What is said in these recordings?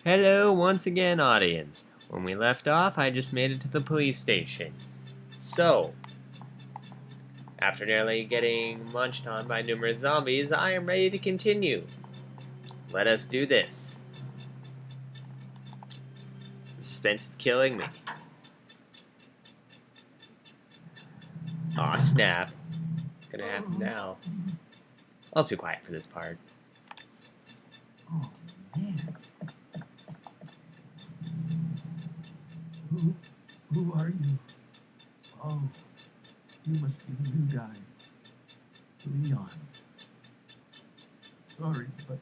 Hello once again, audience. When we left off, I just made it to the police station. So, after nearly getting munched on by numerous zombies, I am ready to continue. Let us do this. The suspense is killing me. Aw, snap. What's gonna happen now? I'll just be quiet for this part. Oh, man. Who are you? Oh, you must be the new guy. Leon. Sorry, but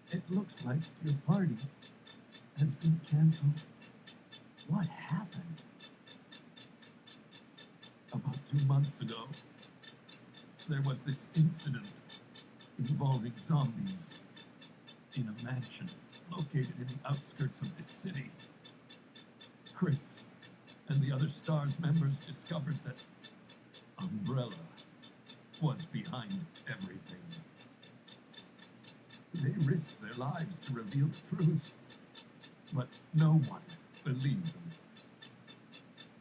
it looks like your party has been canceled. What happened? About 2 months ago, there was this incident involving zombies in a mansion located in the outskirts of this city. Chris and the other STARS members discovered that Umbrella was behind everything. They risked their lives to reveal the truth, but no one believed them.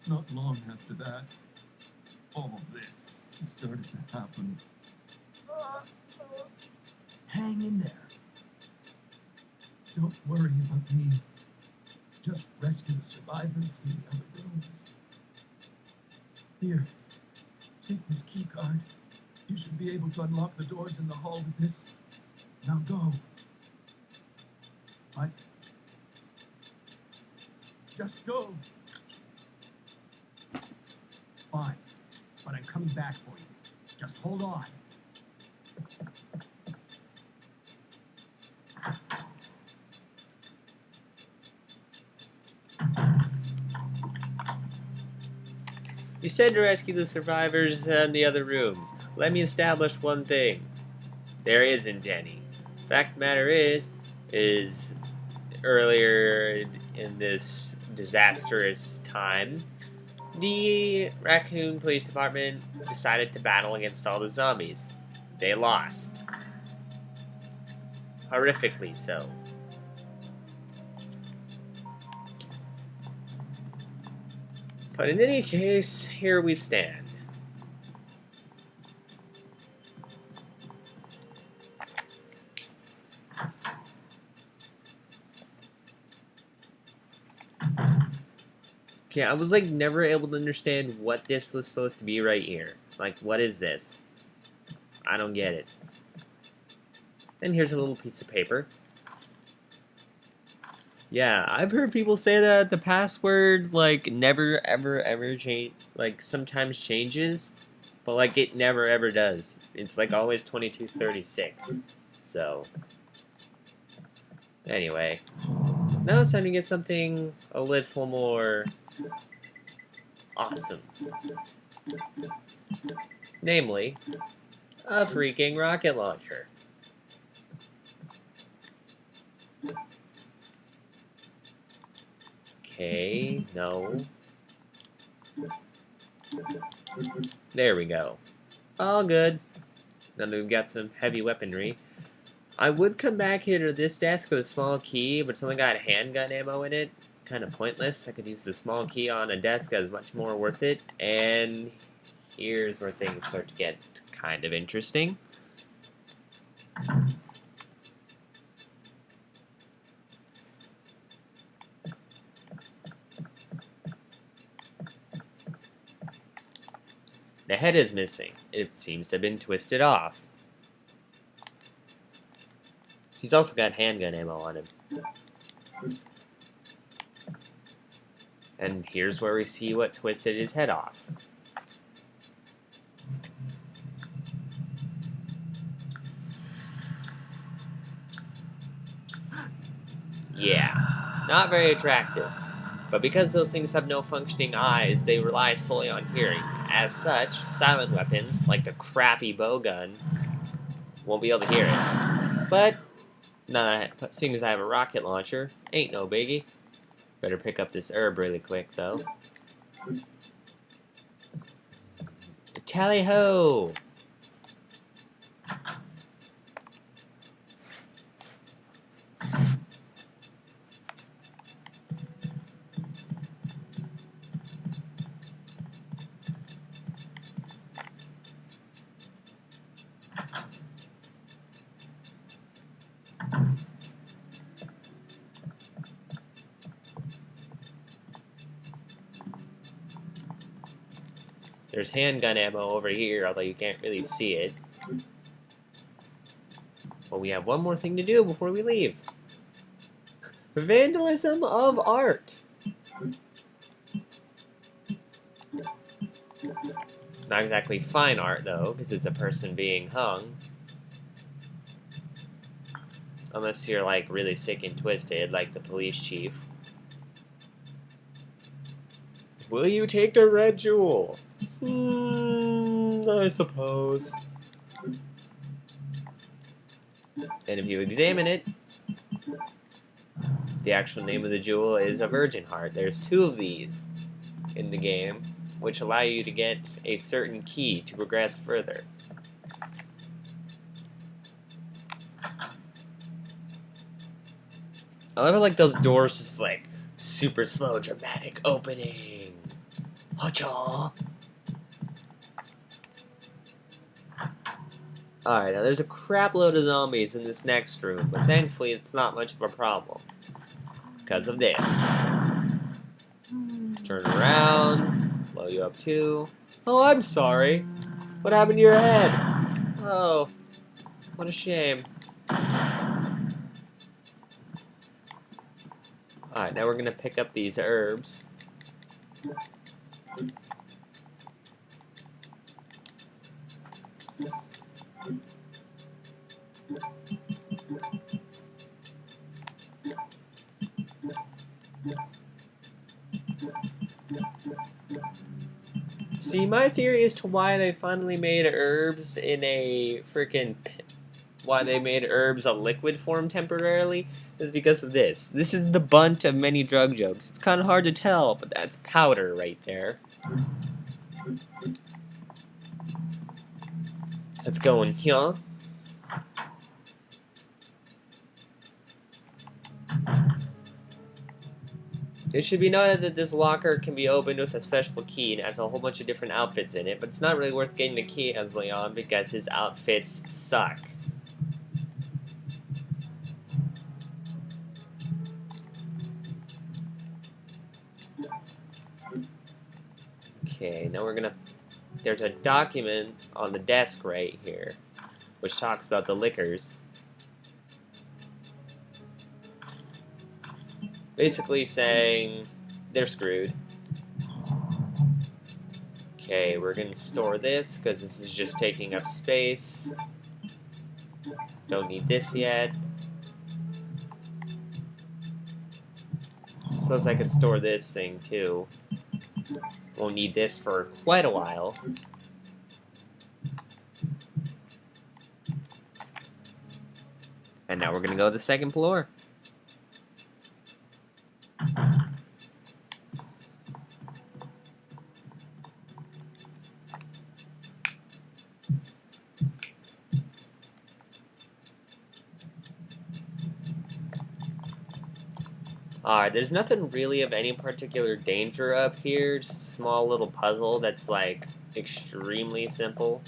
Not long after that, all this started to happen. Hang in there. Don't worry about me. Just rescue the survivors in the other rooms. Here, take this key card. You should be able to unlock the doors in the hall with this. Now go. But just go. Fine, but I'm coming back for you. Just hold on. You said to rescue the survivors in the other rooms. Let me establish one thing. There isn't any. Fact of the matter is earlier in this disastrous time, the Raccoon Police Department decided to battle against all the zombies. They lost. Horrifically so. But in any case, here we stand. Okay, I was like never able to understand what this was supposed to be right here. Like, what is this? I don't get it. And here's a little piece of paper. Yeah, I've heard people say that the password like never ever change, like sometimes changes, but like it never ever does. It's like always 2236. So anyway, now it's time to get something a little more awesome. Namely, a freaking rocket launcher. Okay, no. There we go. All good. Now that we've got some heavy weaponry. I would come back here to this desk with a small key, but it's only got handgun ammo in it. Kind of pointless. I could use the small key on a desk as much more worth it. And here's where things start to get kind of interesting. The head is missing. It seems to have been twisted off. He's also got handgun ammo on him. And here's where we see what twisted his head off. Yeah, not very attractive. But because those things have no functioning eyes, they rely solely on hearing. As such, silent weapons, like the crappy bowgun, won't be able to hear it. But, seeing as I have a rocket launcher, ain't no biggie. Better pick up this herb really quick, though. Tally-ho! There's handgun ammo over here, although you can't really see it. But we have one more thing to do before we leave. Vandalism of art. Not exactly fine art, though, because it's a person being hung. Unless you're, like, really sick and twisted, like the police chief. Will you take the red jewel? I suppose. And if you examine it, the actual name of the jewel is a virgin heart. There's 2 of these in the game, which allow you to get a certain key to progress further. I love how, like, those doors just, like, super slow, dramatic opening. Hacha! Alright, now there's a crap load of zombies in this next room, but thankfully it's not much of a problem. Because of this. Turn around, blow you up too. Oh, I'm sorry. What happened to your head? Oh, what a shame. Alright, now we're gonna pick up these herbs. See, my theory as to why they finally made herbs in a freaking... why they made herbs a liquid form temporarily is because of this. This is the bunt of many drug jokes. It's kind of hard to tell, but that's powder right there. Let's go in here. It should be noted that this locker can be opened with a special key and has a whole bunch of different outfits in it, but it's not really worth getting the key as Leon because his outfits suck. Okay, now we're gonna... There's a document on the desk right here, which talks about the liquors. Basically saying they're screwed. Okay, we're gonna store this because this is just taking up space. Don't need this yet. Suppose I could store this thing too. Won't need this for quite a while. And now we're gonna go to the second floor. Alright, there's nothing really of any particular danger up here, just a small little puzzle that's like extremely simple.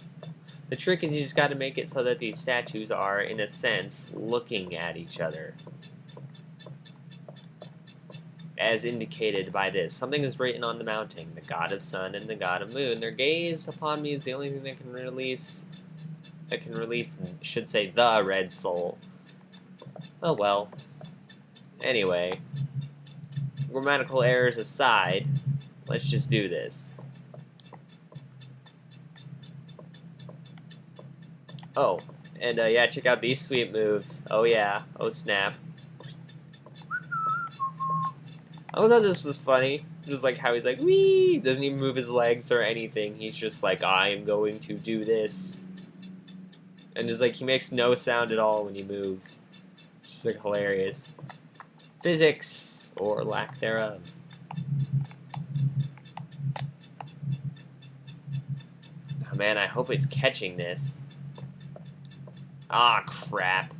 The trick is you just gotta make it so that these statues are, in a sense, looking at each other. As indicated by this. Something is written on the mountain, the god of sun and the god of moon. Their gaze upon me is the only thing that can release, should say, the red soul. Oh well. Anyway. Grammatical errors aside, let's just do this. Oh, and yeah, check out these sweet moves. Oh yeah, oh snap. I thought this was funny. Just like how he's like, wee! Doesn't even move his legs or anything. He's just like, I am going to do this. And just like, he makes no sound at all when he moves. It's just like hilarious. Physics. Or lack thereof. Oh man, I hope it's catching this. Ah, crap.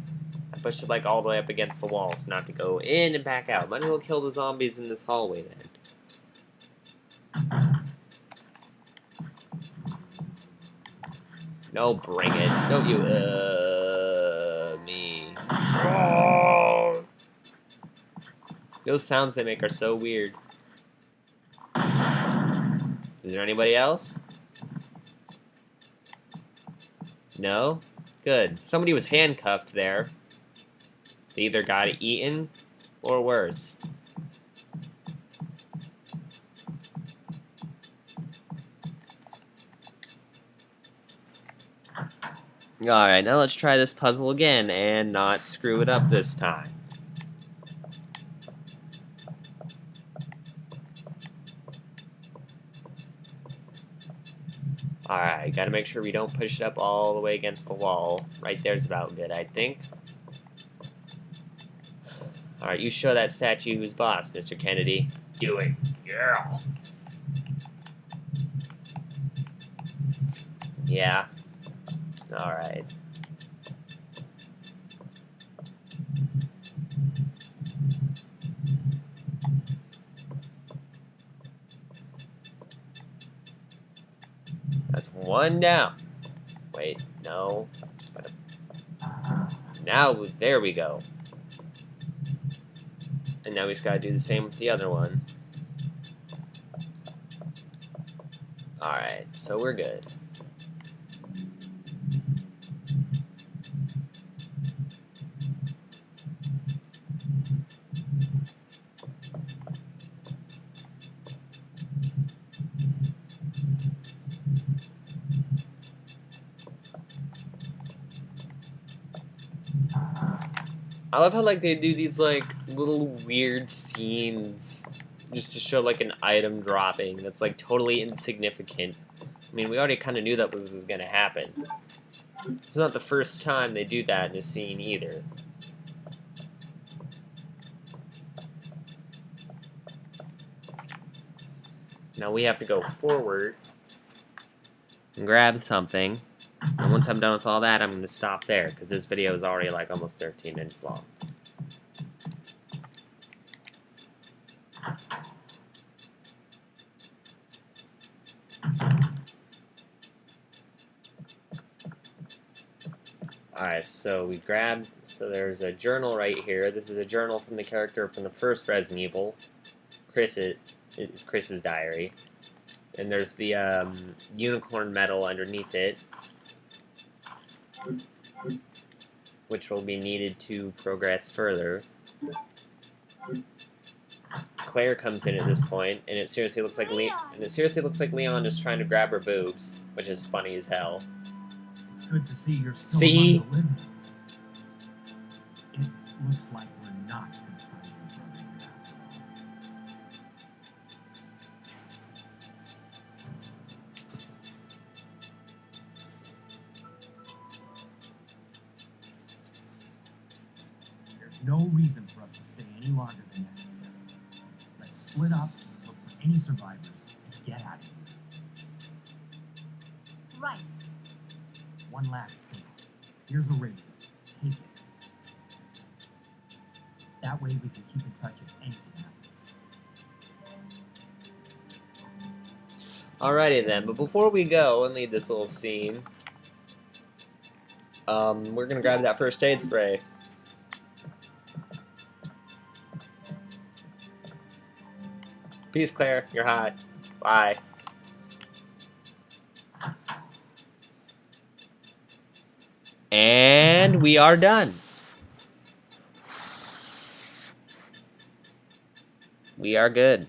I pushed it like all the way up against the wall, so not to go in and back out. Might as well kill the zombies in this hallway then. No, bring it. Don't you, me. Oh. Those sounds they make are so weird. Is there anybody else? No? Good. Somebody was handcuffed there. They either got eaten or worse. Alright, now let's try this puzzle again and not screw it up this time. Alright, gotta make sure we don't push it up all the way against the wall. Right there's about good, I think. Alright, you show that statue who's boss, Mr. Kennedy. Do it. Yeah. Yeah. Alright. That's one down. Wait, no. Now, there we go. And now we just gotta do the same with the other one. Alright, so we're good. I love how like they do these like little weird scenes just to show like an item dropping that's like totally insignificant. I mean, we already kind of knew that was gonna happen. It's not the first time they do that in a scene either. Now we have to go forward and grab something. And once I'm done with all that, I'm going to stop there, because this video is already like almost 13 minutes long. Alright, so we grabbed, so there's a journal right here. This is a journal from the character from the first Resident Evil. It's Chris's diary. And there's the unicorn medal underneath it, which will be needed to progress further. Claire comes in at this point, and it seriously looks like Leon is trying to grab her boobs, which is funny as hell. It's good to see you're still among the living. It looks like we're not going to find your brother here after all. There's no reason for us to stay any longer than necessary. Let's split up, look for any survivors, and get out of here. Right. One last thing. Here's a radio. Take it. That way we can keep in touch if anything happens. Alrighty then, but before we go and leave this little scene, we're gonna grab that first aid spray. Peace, Claire. You're hot. Bye. And we are done. We are good.